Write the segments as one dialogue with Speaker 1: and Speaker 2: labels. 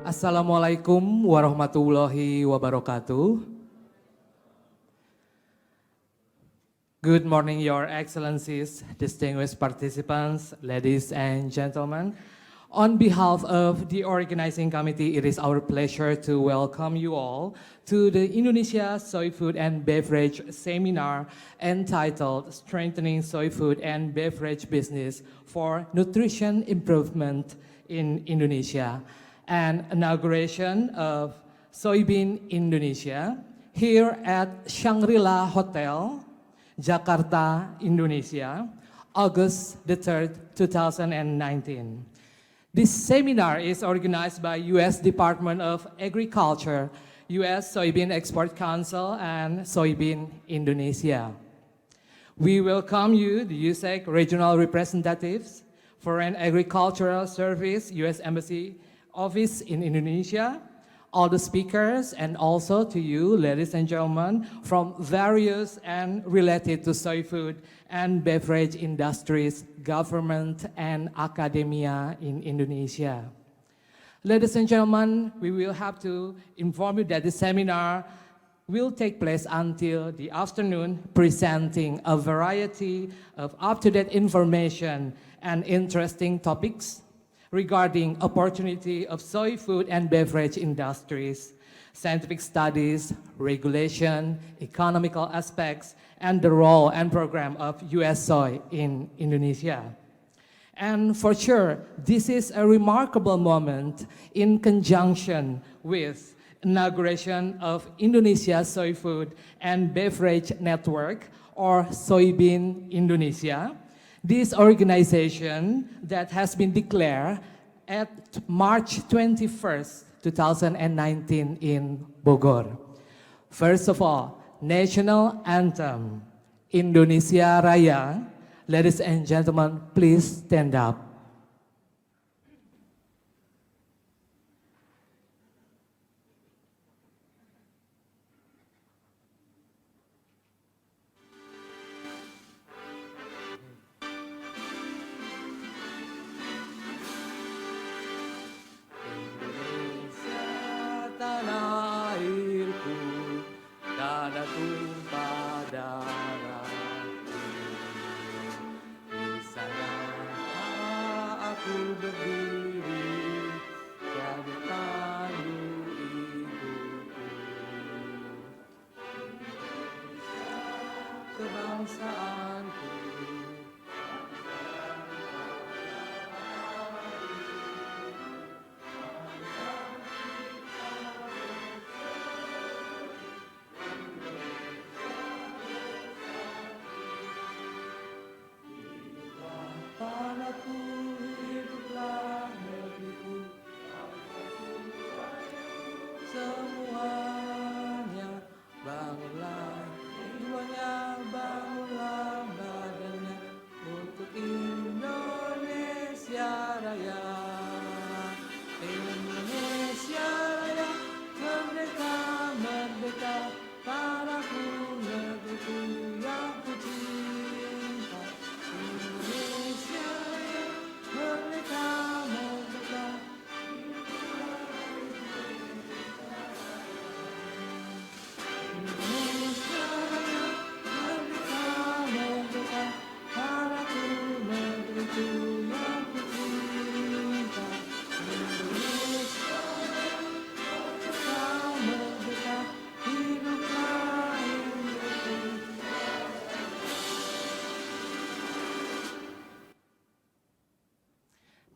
Speaker 1: Assalamualaikum warahmatullahi wabarakatuh. Good morning, Your Excellencies, distinguished participants, ladies and gentlemen. On behalf of the organizing committee, it is our pleasure to welcome you all to the Indonesia Soy Food and Beverage Seminar entitled Strengthening Soy Food and Beverage Business for Nutrition Improvement in Indonesia, an inauguration of SoyBeaN Indonesia here at Shangri-La Hotel, Jakarta, Indonesia, August the 3rd, 2019. This seminar is organized by U.S. Department of Agriculture, U.S. Soybean Export Council, and SoyBeaN Indonesia. We welcome you, the USSEC Regional Representatives, Foreign Agricultural Service, U.S. Embassy Office in Indonesia, all the speakers, and also to you, ladies and gentlemen, from various and related to soy food and beverage industries, government, and academia in Indonesia. Ladies and gentlemen, we will have to inform you that the seminar will take place until the afternoon, presenting a variety of up-to-date information and interesting topics regarding opportunity of soy food and beverage industries, scientific studies, regulation, economical aspects, and the role and program of U.S. soy in Indonesia. And for sure, this is a remarkable moment in conjunction with inauguration of Indonesia Soy Food and Beverage Network, or SoyBeaN Indonesia. This organization that has been declared at March 21st, 2019 in Bogor. First of all, National Anthem, Indonesia Raya. Ladies and gentlemen, please stand up.
Speaker 2: Semuanya bangunlah, jiwanya bangunlah, badannya untuk Indonesia Raya. Indonesia Raya, merdeka, merdeka, tanahku, negeriku yang ku cinta. Indonesia Raya, merdeka, merdeka.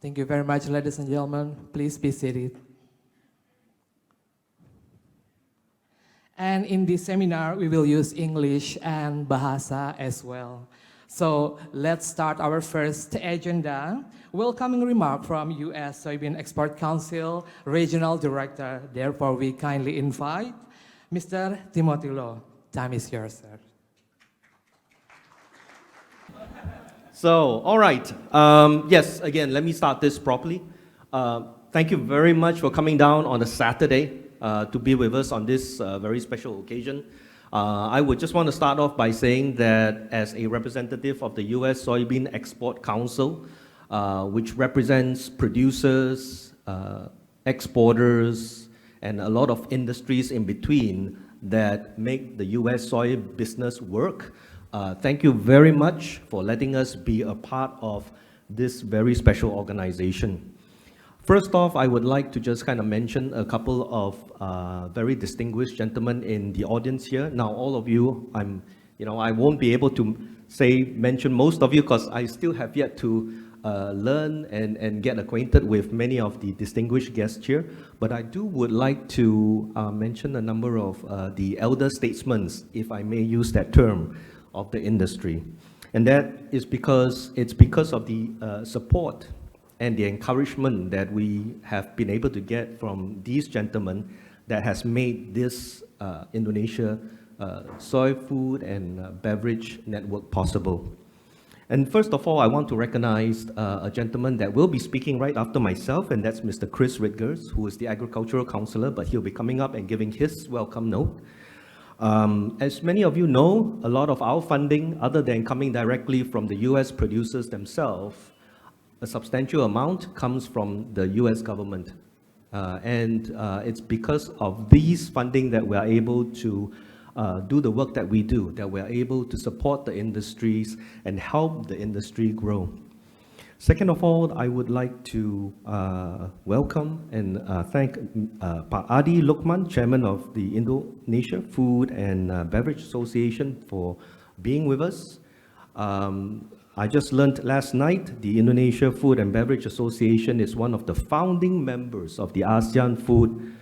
Speaker 1: Thank you very much, ladies and gentlemen. Please be seated. And in this seminar, we will use English and Bahasa as well. So let's start our first agenda. Welcoming remark from U.S. Soybean Export Council Regional Director. Therefore, we kindly invite Mr. Timothy Lo. Time is yours, sir.
Speaker 3: So, all right. Yes, again, let me start this properly. Thank you very much for coming down on a Saturday to be with us on this very special occasion. I would just want to start off by saying that as a representative of the U.S. Soybean Export Council, which represents producers, exporters, and a lot of industries in between that make the US soy business work. Thank you very much for letting us be a part of this very special organization. First off, I would like to just kind of mention a couple of very distinguished gentlemen in the audience here. Now, all of you, I won't be able to mention most of you because I still have yet to learn and get acquainted with many of the distinguished guests here. But I would like to mention a number of the elder statesmen, if I may use that term, of the industry. And that is because of the support and the encouragement that we have been able to get from these gentlemen that has made this Indonesia soy food and beverage network possible. And first of all, I want to recognize a gentleman that will be speaking right after myself, and that's Mr. Chris Ridgers, who is the agricultural counselor, but he'll be coming up and giving his welcome note. As many of you know, a lot of our funding, other than coming directly from the US producers themselves, a substantial amount comes from the US government. It's because of these funding that we're able to do the work that we do, that we're able to support the industries and help the industry grow. Second of all, I would like to welcome and thank Pak Adi Lukman, Chairman of the Indonesia Food and Beverage Association, for being with us. I just learned last night the Indonesia Food and Beverage Association is one of the founding members of the ASEAN Food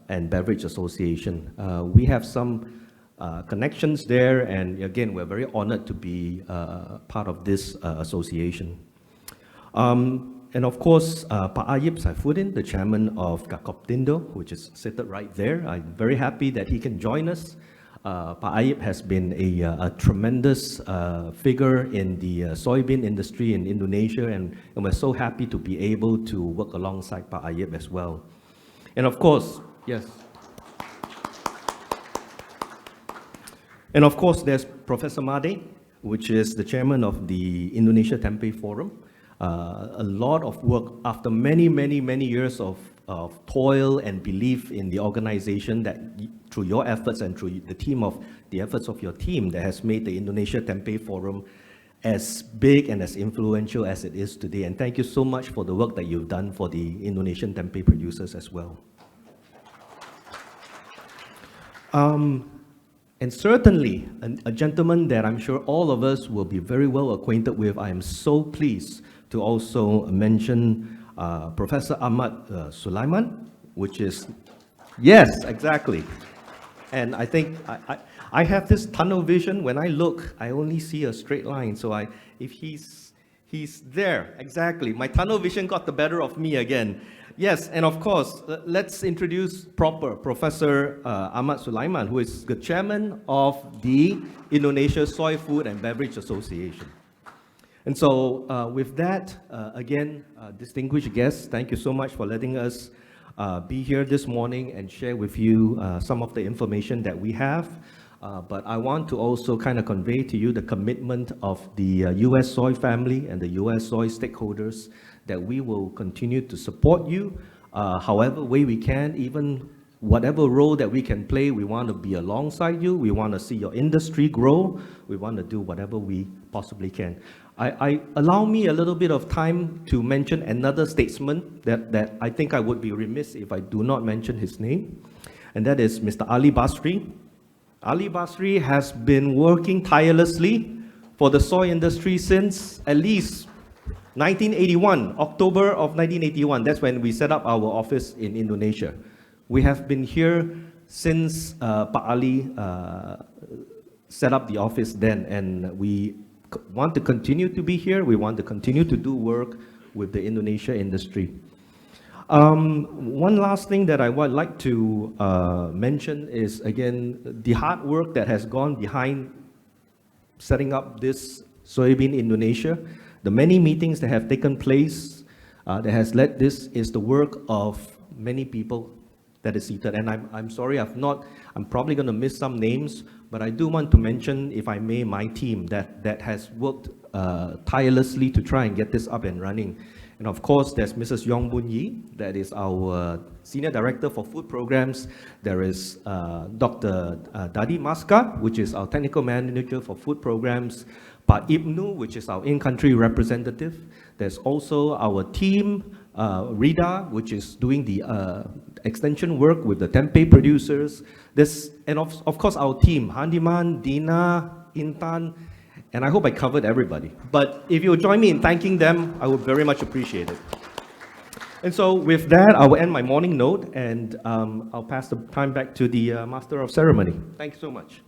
Speaker 3: and Beverage Association. We have some connections there, and again, we're very honored to be part of this association. And of course, Pak Ayib Saifuddin, the chairman of Gakoptindo, which is seated right there. I'm very happy that he can join us. Pak Ayib has been a tremendous figure in the soybean industry in Indonesia, and we're so happy to be able to work alongside Pak Ayib as well. And of course, yes. And of course, there's Professor Made, which is the chairman of the Indonesia Tempeh Forum. A lot of work after many years of toil and belief in the organization, that through your efforts and through the efforts of your team, that has made the Indonesia Tempeh Forum as big and as influential as it is today. And thank you so much for the work that you've done for the Indonesian tempeh producers as well. And certainly, a gentleman that I'm sure all of us will be very well acquainted with, I am so pleased to also mention Professor Ahmad Sulaiman, which is, yes, exactly. And I think I have this tunnel vision. When I look, I only see a straight line. So if he's there, exactly. My tunnel vision got the better of me again. Yes, and of course, let's introduce Professor Ahmad Sulaiman, who is the chairman of the Indonesia Soy Food and Beverage Association. And so with that, again, distinguished guests, thank you so much for letting us be here this morning and share with you some of the information that we have. But I want to also kind of convey to you the commitment of the US Soy family and the US Soy stakeholders, that we will continue to support you however way we can, even whatever role that we can play. We want to be alongside you. We want to see your industry grow. We want to do whatever we possibly can. Allow me a little bit of time to mention another statesman that I think I would be remiss if I do not mention his name, and that is Mr. Ali Basri. Ali Basri has been working tirelessly for the soy industry since at least 1981, October of 1981. That's when we set up our office in Indonesia. We have been here since Pak Ali set up the office then, and we want to continue to be here. We want to continue to do work with the Indonesia industry. One last thing that I would like to mention is, again, the hard work that has gone behind setting up this SoyBeaN Indonesia. The many meetings that have taken place that has led this is the work of many people that is seated. And I'm sorry, I'm probably going to miss some names, but I do want to mention, if I may, my team that has worked tirelessly to try and get this up and running. And of course, there's Mrs. Yong Boon Yi, that is our Senior Director for Food Programs. There is Dr. Dadi Maska, which is our Technical Manager for Food Programs. Pak Ibnu, which is our in-country representative. There's also our team, Rida, which is doing the extension work with the tempeh producers. And of course our team, Handiman, Dina, Intan, and I hope I covered everybody. But if you'll join me in thanking them, I would very much appreciate it. And so with that, I will end my morning note, and I'll pass the time back to the Master of Ceremony. Thank you so much.